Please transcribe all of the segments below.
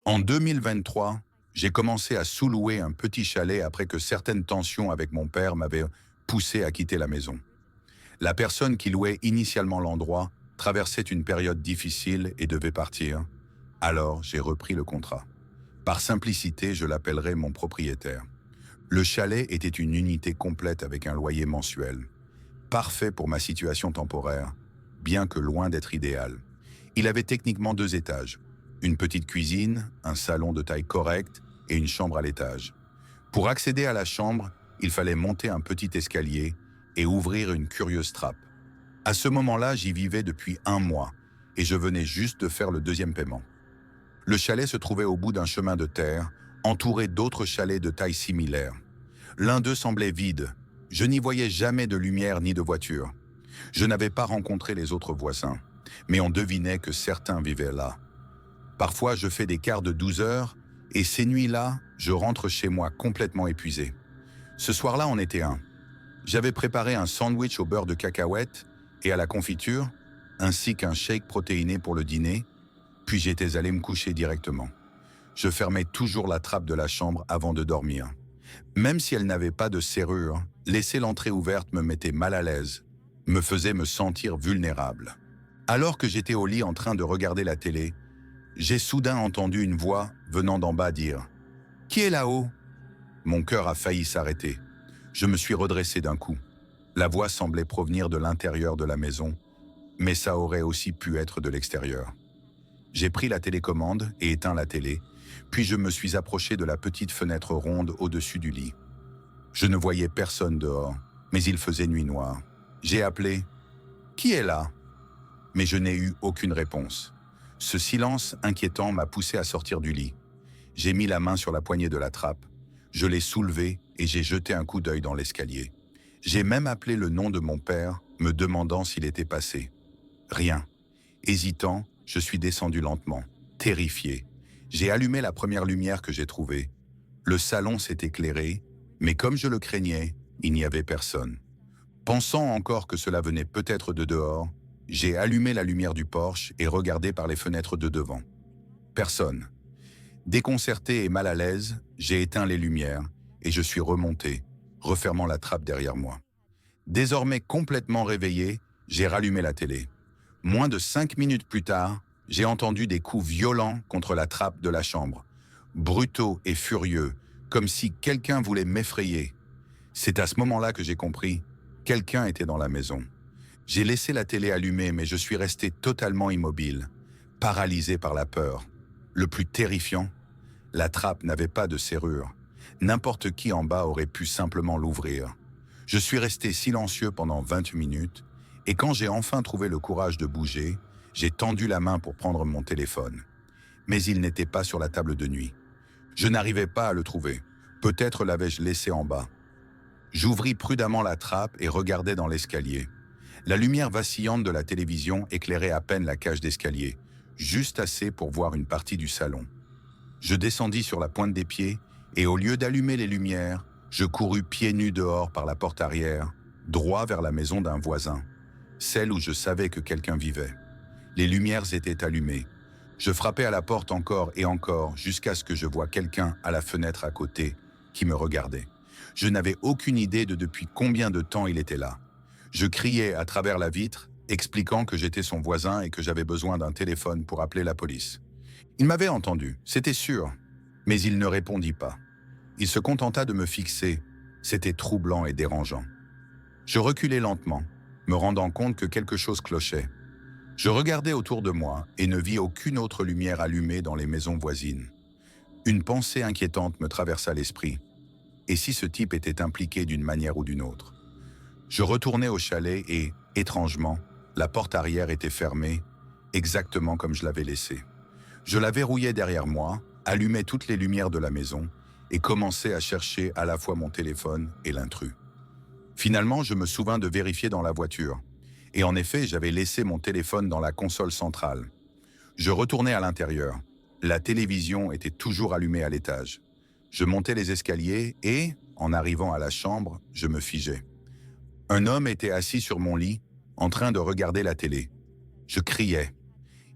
En 2023, j'ai commencé à sous-louer un petit chalet après que certaines tensions avec mon père m'avaient poussé à quitter la maison. La personne qui louait initialement l'endroit traversait une période difficile et devait partir. Alors, j'ai repris le contrat. Par simplicité, je l'appellerai mon propriétaire. Le chalet était une unité complète avec un loyer mensuel. Parfait pour ma situation temporaire, bien que loin d'être idéal. Il avait techniquement 2 étages. Une petite cuisine, un salon de taille correcte et une chambre à l'étage. Pour accéder à la chambre, il fallait monter un petit escalier et ouvrir une curieuse trappe. À ce moment-là, j'y vivais depuis 1 mois et je venais juste de faire le deuxième paiement. Le chalet se trouvait au bout d'un chemin de terre, entouré d'autres chalets de taille similaire. L'un d'eux semblait vide. Je n'y voyais jamais de lumière ni de voiture. Je n'avais pas rencontré les autres voisins, mais on devinait que certains vivaient là. Parfois, je fais des quarts de 12 heures et ces nuits-là, je rentre chez moi complètement épuisé. Ce soir-là, on était un. J'avais préparé un sandwich au beurre de cacahuète et à la confiture, ainsi qu'un shake protéiné pour le dîner, puis j'étais allé me coucher directement. Je fermais toujours la trappe de la chambre avant de dormir. Même si elle n'avait pas de serrure, laisser l'entrée ouverte me mettait mal à l'aise, me faisait me sentir vulnérable. Alors que j'étais au lit en train de regarder la télé, j'ai soudain entendu une voix venant d'en bas dire « Qui est là-haut ?» Mon cœur a failli s'arrêter. Je me suis redressé d'un coup. La voix semblait provenir de l'intérieur de la maison, mais ça aurait aussi pu être de l'extérieur. J'ai pris la télécommande et éteint la télé, puis je me suis approché de la petite fenêtre ronde au-dessus du lit. Je ne voyais personne dehors, mais il faisait nuit noire. J'ai appelé « Qui est là ?» Mais je n'ai eu aucune réponse. Ce silence inquiétant m'a poussé à sortir du lit. J'ai mis la main sur la poignée de la trappe, je l'ai soulevée et j'ai jeté un coup d'œil dans l'escalier. J'ai même appelé le nom de mon père, me demandant s'il était passé. Rien. Hésitant, je suis descendu lentement, terrifié. J'ai allumé la première lumière que j'ai trouvée. Le salon s'est éclairé, mais comme je le craignais, il n'y avait personne. Pensant encore que cela venait peut-être de dehors, j'ai allumé la lumière du porche et regardé par les fenêtres de devant. Personne. Déconcerté et mal à l'aise, j'ai éteint les lumières et je suis remonté, refermant la trappe derrière moi. Désormais complètement réveillé, j'ai rallumé la télé. Moins de 5 minutes plus tard, j'ai entendu des coups violents contre la trappe de la chambre, brutaux et furieux, comme si quelqu'un voulait m'effrayer. C'est à ce moment-là que j'ai compris, quelqu'un était dans la maison. J'ai laissé la télé allumée, mais je suis resté totalement immobile, paralysé par la peur. Le plus terrifiant, la trappe n'avait pas de serrure. N'importe qui en bas aurait pu simplement l'ouvrir. Je suis resté silencieux pendant 20 minutes, et quand j'ai enfin trouvé le courage de bouger, j'ai tendu la main pour prendre mon téléphone. Mais il n'était pas sur la table de nuit. Je n'arrivais pas à le trouver. Peut-être l'avais-je laissé en bas. J'ouvris prudemment la trappe et regardai dans l'escalier. La lumière vacillante de la télévision éclairait à peine la cage d'escalier, juste assez pour voir une partie du salon. Je descendis sur la pointe des pieds et au lieu d'allumer les lumières, je courus pieds nus dehors par la porte arrière, droit vers la maison d'un voisin, celle où je savais que quelqu'un vivait. Les lumières étaient allumées. Je frappais à la porte encore et encore jusqu'à ce que je voie quelqu'un à la fenêtre à côté qui me regardait. Je n'avais aucune idée de depuis combien de temps il était là. Je criais à travers la vitre, expliquant que j'étais son voisin et que j'avais besoin d'un téléphone pour appeler la police. Il m'avait entendu, c'était sûr, mais il ne répondit pas. Il se contenta de me fixer, c'était troublant et dérangeant. Je reculai lentement, me rendant compte que quelque chose clochait. Je regardai autour de moi et ne vis aucune autre lumière allumée dans les maisons voisines. Une pensée inquiétante me traversa l'esprit. Et si ce type était impliqué d'une manière ou d'une autre? Je retournai au chalet et, étrangement, la porte arrière était fermée, exactement comme je l'avais laissée. Je la verrouillai derrière moi, allumai toutes les lumières de la maison et commençai à chercher à la fois mon téléphone et l'intrus. Finalement, je me souvins de vérifier dans la voiture. Et en effet, j'avais laissé mon téléphone dans la console centrale. Je retournai à l'intérieur. La télévision était toujours allumée à l'étage. Je montai les escaliers et, en arrivant à la chambre, je me figeai. Un homme était assis sur mon lit, en train de regarder la télé. Je criai.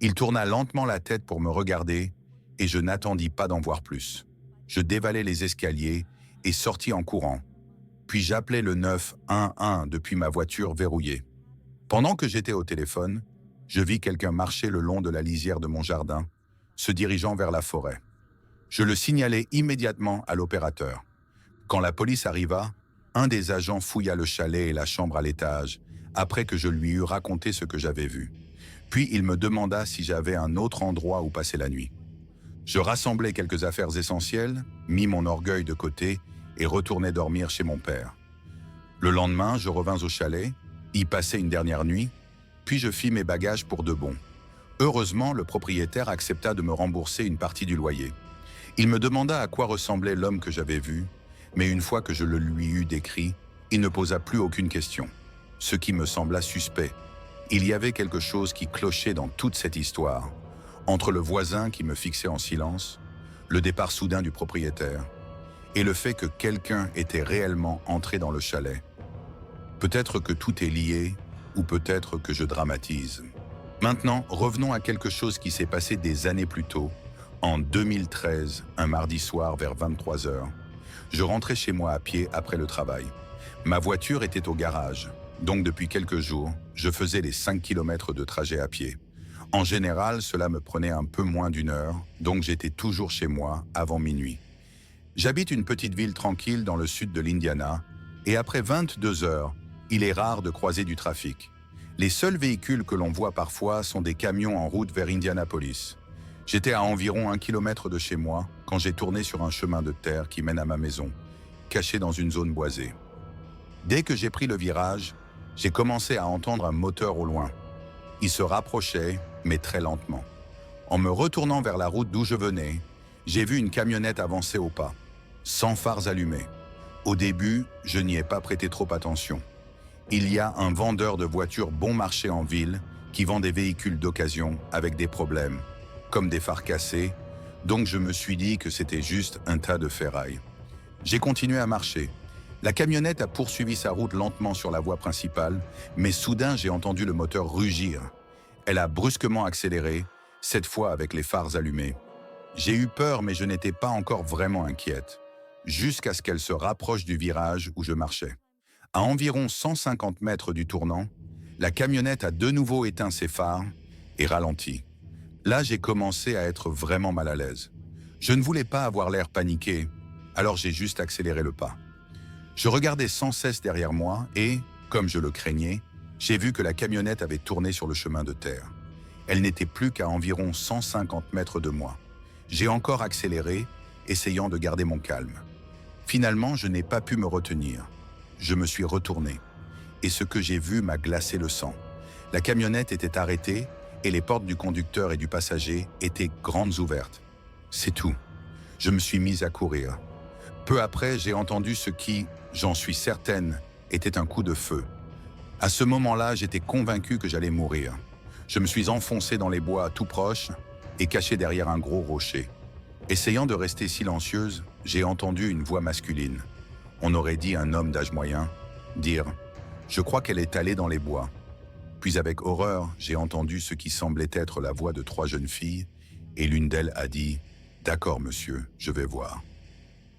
Il tourna lentement la tête pour me regarder, et je n'attendis pas d'en voir plus. Je dévalai les escaliers et sortis en courant. Puis j'appelai le 911 depuis ma voiture verrouillée. Pendant que j'étais au téléphone, je vis quelqu'un marcher le long de la lisière de mon jardin, se dirigeant vers la forêt. Je le signalai immédiatement à l'opérateur. Quand la police arriva, un des agents fouilla le chalet et la chambre à l'étage, après que je lui eus raconté ce que j'avais vu. Puis il me demanda si j'avais un autre endroit où passer la nuit. Je rassemblai quelques affaires essentielles, mis mon orgueil de côté et retournai dormir chez mon père. Le lendemain, je revins au chalet, y passai une dernière nuit, puis je fis mes bagages pour de bon. Heureusement, le propriétaire accepta de me rembourser une partie du loyer. Il me demanda à quoi ressemblait l'homme que j'avais vu, mais une fois que je le lui eus décrit, il ne posa plus aucune question, ce qui me sembla suspect. Il y avait quelque chose qui clochait dans toute cette histoire, entre le voisin qui me fixait en silence, le départ soudain du propriétaire, et le fait que quelqu'un était réellement entré dans le chalet. Peut-être que tout est lié, ou peut-être que je dramatise. Maintenant, revenons à quelque chose qui s'est passé des années plus tôt, en 2013, un mardi soir vers 23 heures. Je rentrais chez moi à pied après le travail. Ma voiture était au garage, donc depuis quelques jours, je faisais les 5 km de trajet à pied. En général, cela me prenait un peu moins d'une heure, donc j'étais toujours chez moi avant minuit. J'habite une petite ville tranquille dans le sud de l'Indiana, et après 22 heures, il est rare de croiser du trafic. Les seuls véhicules que l'on voit parfois sont des camions en route vers Indianapolis. J'étais à environ 1 kilomètre de chez moi quand j'ai tourné sur un chemin de terre qui mène à ma maison, caché dans une zone boisée. Dès que j'ai pris le virage, j'ai commencé à entendre un moteur au loin. Il se rapprochait, mais très lentement. En me retournant vers la route d'où je venais, j'ai vu une camionnette avancer au pas, sans phares allumés. Au début, je n'y ai pas prêté trop attention. Il y a un vendeur de voitures bon marché en ville qui vend des véhicules d'occasion avec des problèmes, comme des phares cassés, donc je me suis dit que c'était juste un tas de ferraille. J'ai continué à marcher. La camionnette a poursuivi sa route lentement sur la voie principale, mais soudain j'ai entendu le moteur rugir. Elle a brusquement accéléré, cette fois avec les phares allumés. J'ai eu peur, mais je n'étais pas encore vraiment inquiète, jusqu'à ce qu'elle se rapproche du virage où je marchais. À environ 150 mètres du tournant, la camionnette a de nouveau éteint ses phares et ralenti. Là, j'ai commencé à être vraiment mal à l'aise. Je ne voulais pas avoir l'air paniqué, alors j'ai juste accéléré le pas. Je regardais sans cesse derrière moi et, comme je le craignais, j'ai vu que la camionnette avait tourné sur le chemin de terre. Elle n'était plus qu'à environ 150 mètres de moi. J'ai encore accéléré, essayant de garder mon calme. Finalement, je n'ai pas pu me retenir. Je me suis retourné. Et ce que j'ai vu m'a glacé le sang. La camionnette était arrêtée et les portes du conducteur et du passager étaient grandes ouvertes. C'est tout. Je me suis mise à courir. Peu après, j'ai entendu ce qui, j'en suis certaine, était un coup de feu. À ce moment-là, j'étais convaincue que j'allais mourir. Je me suis enfoncée dans les bois tout proches et caché derrière un gros rocher. Essayant de rester silencieuse, j'ai entendu une voix masculine. On aurait dit un homme d'âge moyen, dire « Je crois qu'elle est allée dans les bois ». Puis avec horreur, j'ai entendu ce qui semblait être la voix de 3 jeunes filles, et l'une d'elles a dit « D'accord, monsieur, je vais voir ».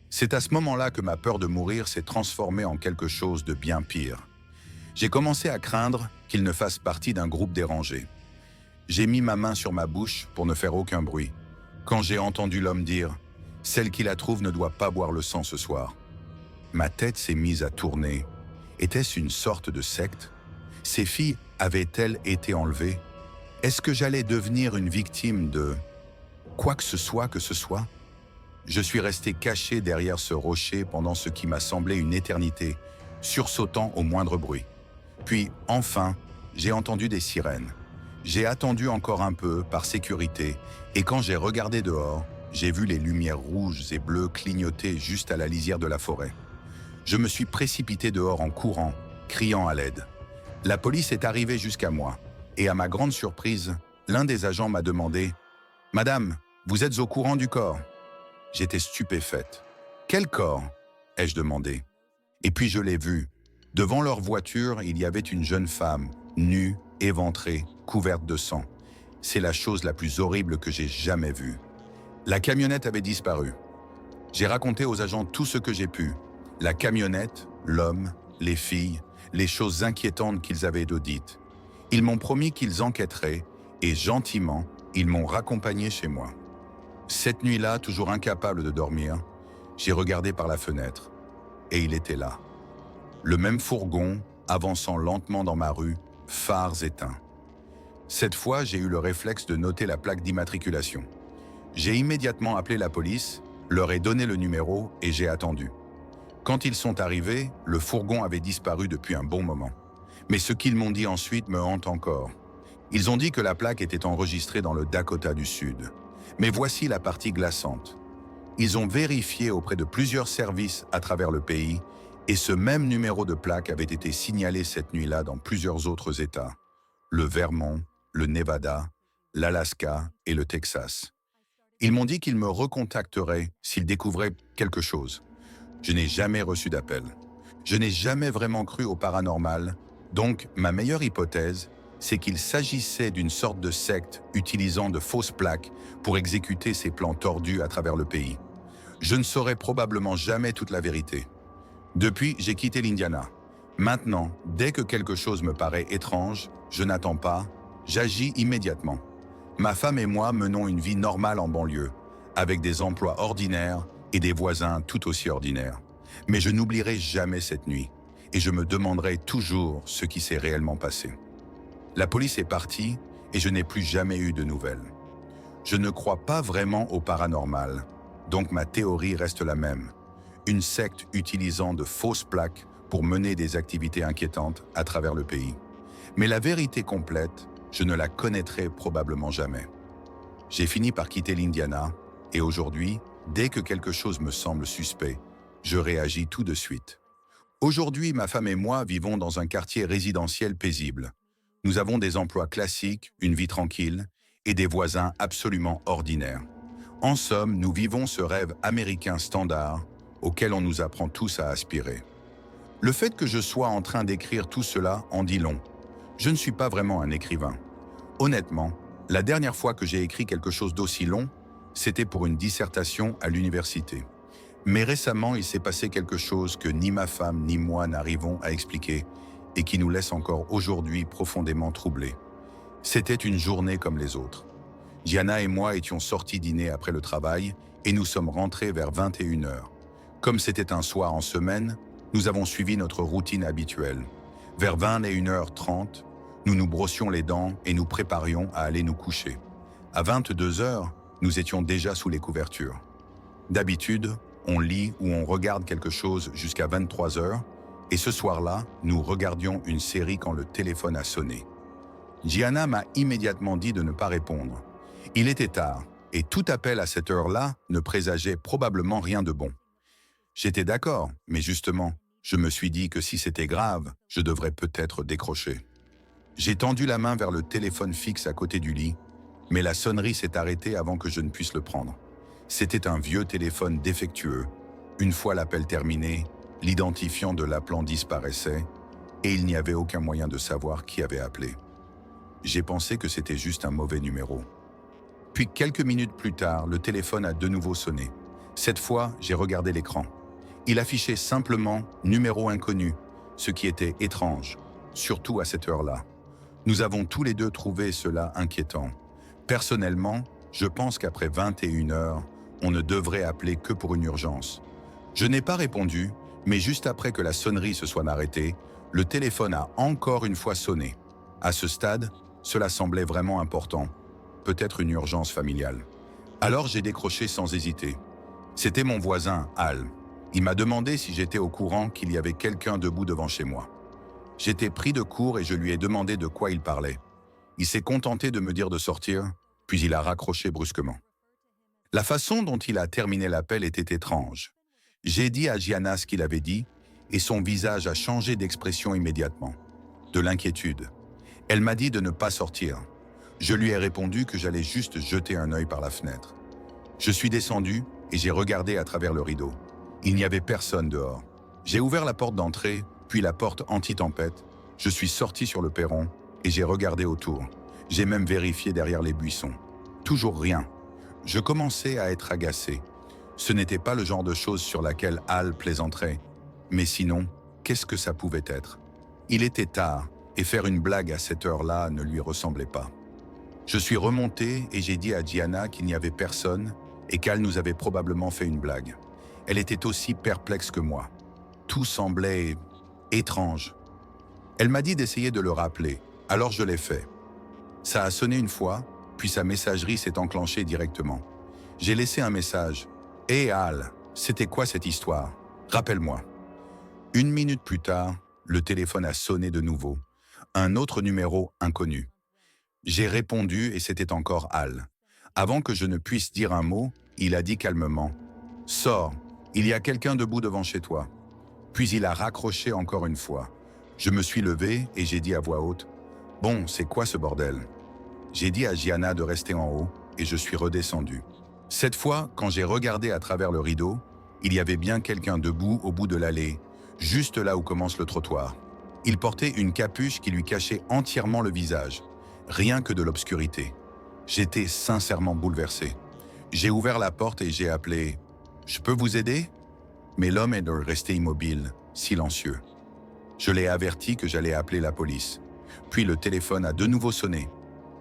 C'est à ce moment-là que ma peur de mourir s'est transformée en quelque chose de bien pire. J'ai commencé à craindre qu'il ne fasse partie d'un groupe dérangé. J'ai mis ma main sur ma bouche pour ne faire aucun bruit, quand j'ai entendu l'homme dire « Celle qui la trouve ne doit pas boire le sang ce soir ». Ma tête s'est mise à tourner. Était-ce une sorte de secte? Ces filles avaient-elles été enlevées? Est-ce que j'allais devenir une victime de quoi que ce soit que ce soit? Je suis resté caché derrière ce rocher pendant ce qui m'a semblé une éternité, sursautant au moindre bruit. Puis, enfin, j'ai entendu des sirènes. J'ai attendu encore un peu, par sécurité, et quand j'ai regardé dehors, j'ai vu les lumières rouges et bleues clignoter juste à la lisière de la forêt. Je me suis précipité dehors en courant, criant à l'aide. La police est arrivée jusqu'à moi, et à ma grande surprise, l'un des agents m'a demandé « Madame, vous êtes au courant du corps ?» J'étais stupéfaite. « Quel corps ?» ai-je demandé. Et puis je l'ai vu. Devant leur voiture, il y avait une jeune femme, nue, éventrée, couverte de sang. C'est la chose la plus horrible que j'ai jamais vue. La camionnette avait disparu. J'ai raconté aux agents tout ce que j'ai pu. La camionnette, l'homme, les filles, les choses inquiétantes qu'ils avaient dites. Ils m'ont promis qu'ils enquêteraient et gentiment, ils m'ont raccompagné chez moi. Cette nuit-là, toujours incapable de dormir, j'ai regardé par la fenêtre et il était là. Le même fourgon avançant lentement dans ma rue, phares éteints. Cette fois, j'ai eu le réflexe de noter la plaque d'immatriculation. J'ai immédiatement appelé la police, leur ai donné le numéro et j'ai attendu. Quand ils sont arrivés, le fourgon avait disparu depuis un bon moment. Mais ce qu'ils m'ont dit ensuite me hante encore. Ils ont dit que la plaque était enregistrée dans le Dakota du Sud. Mais voici la partie glaçante. Ils ont vérifié auprès de plusieurs services à travers le pays et ce même numéro de plaque avait été signalé cette nuit-là dans plusieurs autres États. Le Vermont, le Nevada, l'Alaska et le Texas. Ils m'ont dit qu'ils me recontacteraient s'ils découvraient quelque chose. Je n'ai jamais reçu d'appel. Je n'ai jamais vraiment cru au paranormal, donc ma meilleure hypothèse, c'est qu'il s'agissait d'une sorte de secte utilisant de fausses plaques pour exécuter ses plans tordus à travers le pays. Je ne saurai probablement jamais toute la vérité. Depuis, j'ai quitté l'Indiana. Maintenant, dès que quelque chose me paraît étrange, je n'attends pas, j'agis immédiatement. Ma femme et moi menons une vie normale en banlieue, avec des emplois ordinaires et des voisins tout aussi ordinaires. Mais je n'oublierai jamais cette nuit, et je me demanderai toujours ce qui s'est réellement passé. La police est partie, et je n'ai plus jamais eu de nouvelles. Je ne crois pas vraiment au paranormal, donc ma théorie reste la même. Une secte utilisant de fausses plaques pour mener des activités inquiétantes à travers le pays. Mais la vérité complète, je ne la connaîtrai probablement jamais. J'ai fini par quitter l'Indiana et aujourd'hui, dès que quelque chose me semble suspect, je réagis tout de suite. Aujourd'hui, ma femme et moi vivons dans un quartier résidentiel paisible. Nous avons des emplois classiques, une vie tranquille et des voisins absolument ordinaires. En somme, nous vivons ce rêve américain standard auquel on nous apprend tous à aspirer. Le fait que je sois en train d'écrire tout cela en dit long. Je ne suis pas vraiment un écrivain. Honnêtement, la dernière fois que j'ai écrit quelque chose d'aussi long, c'était pour une dissertation à l'université. Mais récemment, il s'est passé quelque chose que ni ma femme ni moi n'arrivons à expliquer et qui nous laisse encore aujourd'hui profondément troublés. C'était une journée comme les autres. Diana et moi étions sortis dîner après le travail et nous sommes rentrés vers 21h. Comme c'était un soir en semaine, nous avons suivi notre routine habituelle. Vers 21h30, nous nous brossions les dents et nous préparions à aller nous coucher. À 22h, nous étions déjà sous les couvertures. D'habitude, on lit ou on regarde quelque chose jusqu'à 23h, et ce soir-là, nous regardions une série quand le téléphone a sonné. Gianna m'a immédiatement dit de ne pas répondre. Il était tard, et tout appel à cette heure-là ne présageait probablement rien de bon. J'étais d'accord, mais justement, je me suis dit que si c'était grave, je devrais peut-être décrocher. J'ai tendu la main vers le téléphone fixe à côté du lit, mais la sonnerie s'est arrêtée avant que je ne puisse le prendre. C'était un vieux téléphone défectueux. Une fois l'appel terminé, l'identifiant de l'appelant disparaissait et il n'y avait aucun moyen de savoir qui avait appelé. J'ai pensé que c'était juste un mauvais numéro. Puis quelques minutes plus tard, le téléphone a de nouveau sonné. Cette fois, j'ai regardé l'écran. Il affichait simplement « numéro inconnu », ce qui était étrange, surtout à cette heure-là. Nous avons tous les deux trouvé cela inquiétant. Personnellement, je pense qu'après 21h, on ne devrait appeler que pour une urgence. Je n'ai pas répondu, mais juste après que la sonnerie se soit arrêtée, le téléphone a encore une fois sonné. À ce stade, cela semblait vraiment important, peut-être une urgence familiale. Alors j'ai décroché sans hésiter. C'était mon voisin, Al. Il m'a demandé si j'étais au courant qu'il y avait quelqu'un debout devant chez moi. J'étais pris de court et je lui ai demandé de quoi il parlait. Il s'est contenté de me dire de sortir, puis il a raccroché brusquement. La façon dont il a terminé l'appel était étrange. J'ai dit à Gianna ce qu'il avait dit, et son visage a changé d'expression immédiatement. De l'inquiétude. Elle m'a dit de ne pas sortir. Je lui ai répondu que j'allais juste jeter un œil par la fenêtre. Je suis descendu et j'ai regardé à travers le rideau. Il n'y avait personne dehors. J'ai ouvert la porte d'entrée, puis la porte anti-tempête. Je suis sorti sur le perron et j'ai regardé autour. J'ai même vérifié derrière les buissons. Toujours rien. Je commençais à être agacé. Ce n'était pas le genre de choses sur laquelle Al plaisanterait. Mais sinon, qu'est-ce que ça pouvait être? Il était tard, et faire une blague à cette heure-là ne lui ressemblait pas. Je suis remonté et j'ai dit à Gianna qu'il n'y avait personne et qu'Al nous avait probablement fait une blague. Elle était aussi perplexe que moi. Tout semblait étrange. Elle m'a dit d'essayer de le rappeler, alors je l'ai fait. Ça a sonné une fois, puis sa messagerie s'est enclenchée directement. J'ai laissé un message. Hé Al, c'était quoi cette histoire? Rappelle-moi. Une minute plus tard, le téléphone a sonné de nouveau. Un autre numéro inconnu. J'ai répondu et c'était encore Al. Avant que je ne puisse dire un mot, il a dit calmement. Sors, il y a quelqu'un debout devant chez toi. Puis il a raccroché encore une fois. Je me suis levé et j'ai dit à voix haute. Bon, c'est quoi ce bordel? J'ai dit à Gianna de rester en haut et je suis redescendu. Cette fois, quand j'ai regardé à travers le rideau, il y avait bien quelqu'un debout au bout de l'allée, juste là où commence le trottoir. Il portait une capuche qui lui cachait entièrement le visage, rien que de l'obscurité. J'étais sincèrement bouleversé. J'ai ouvert la porte et j'ai appelé « Je peux vous aider ?» Mais l'homme est resté immobile, silencieux. Je l'ai averti que j'allais appeler la police. Puis le téléphone a de nouveau sonné.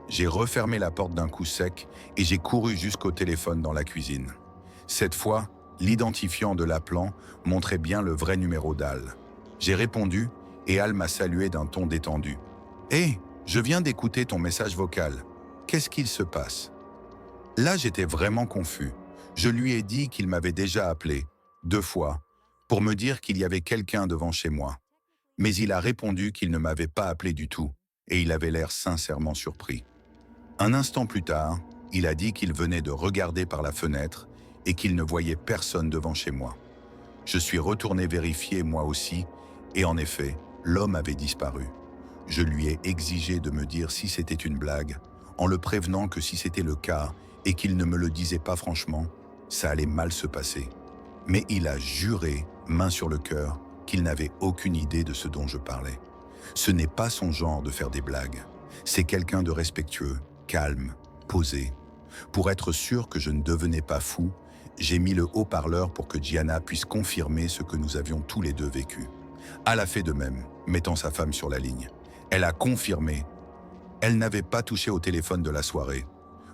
J'ai refermé la porte d'un coup sec et j'ai couru jusqu'au téléphone dans la cuisine. Cette fois, l'identifiant de l'appelant montrait bien le vrai numéro d'Al. J'ai répondu et Al m'a salué d'un ton détendu. « Hé, je viens d'écouter ton message vocal. Qu'est-ce qu'il se passe ?» Là, j'étais vraiment confus. Je lui ai dit qu'il m'avait déjà appelé, 2 fois, pour me dire qu'il y avait quelqu'un devant chez moi. Mais il a répondu qu'il ne m'avait pas appelé du tout et il avait l'air sincèrement surpris. Un instant plus tard, il a dit qu'il venait de regarder par la fenêtre et qu'il ne voyait personne devant chez moi. Je suis retourné vérifier moi aussi et en effet, l'homme avait disparu. Je lui ai exigé de me dire si c'était une blague, en le prévenant que si c'était le cas et qu'il ne me le disait pas franchement, ça allait mal se passer. Mais il a juré, main sur le cœur, qu'il n'avait aucune idée de ce dont je parlais. Ce n'est pas son genre de faire des blagues. C'est quelqu'un de respectueux, calme, posé. Pour être sûr que je ne devenais pas fou, j'ai mis le haut-parleur pour que Gianna puisse confirmer ce que nous avions tous les deux vécu. Elle a fait de même, mettant sa femme sur la ligne. Elle a confirmé. Elle n'avait pas touché au téléphone de la soirée.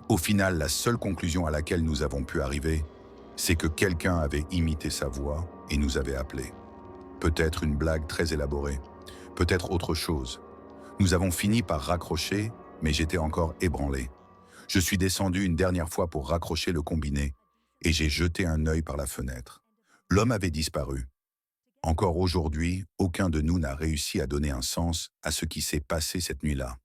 Au final, la seule conclusion à laquelle nous avons pu arriver, c'est que quelqu'un avait imité sa voix et nous avait appelés. Peut-être une blague très élaborée, peut-être autre chose. Nous avons fini par raccrocher, mais j'étais encore ébranlé. Je suis descendu une dernière fois pour raccrocher le combiné et j'ai jeté un œil par la fenêtre. L'homme avait disparu. Encore aujourd'hui, aucun de nous n'a réussi à donner un sens à ce qui s'est passé cette nuit-là.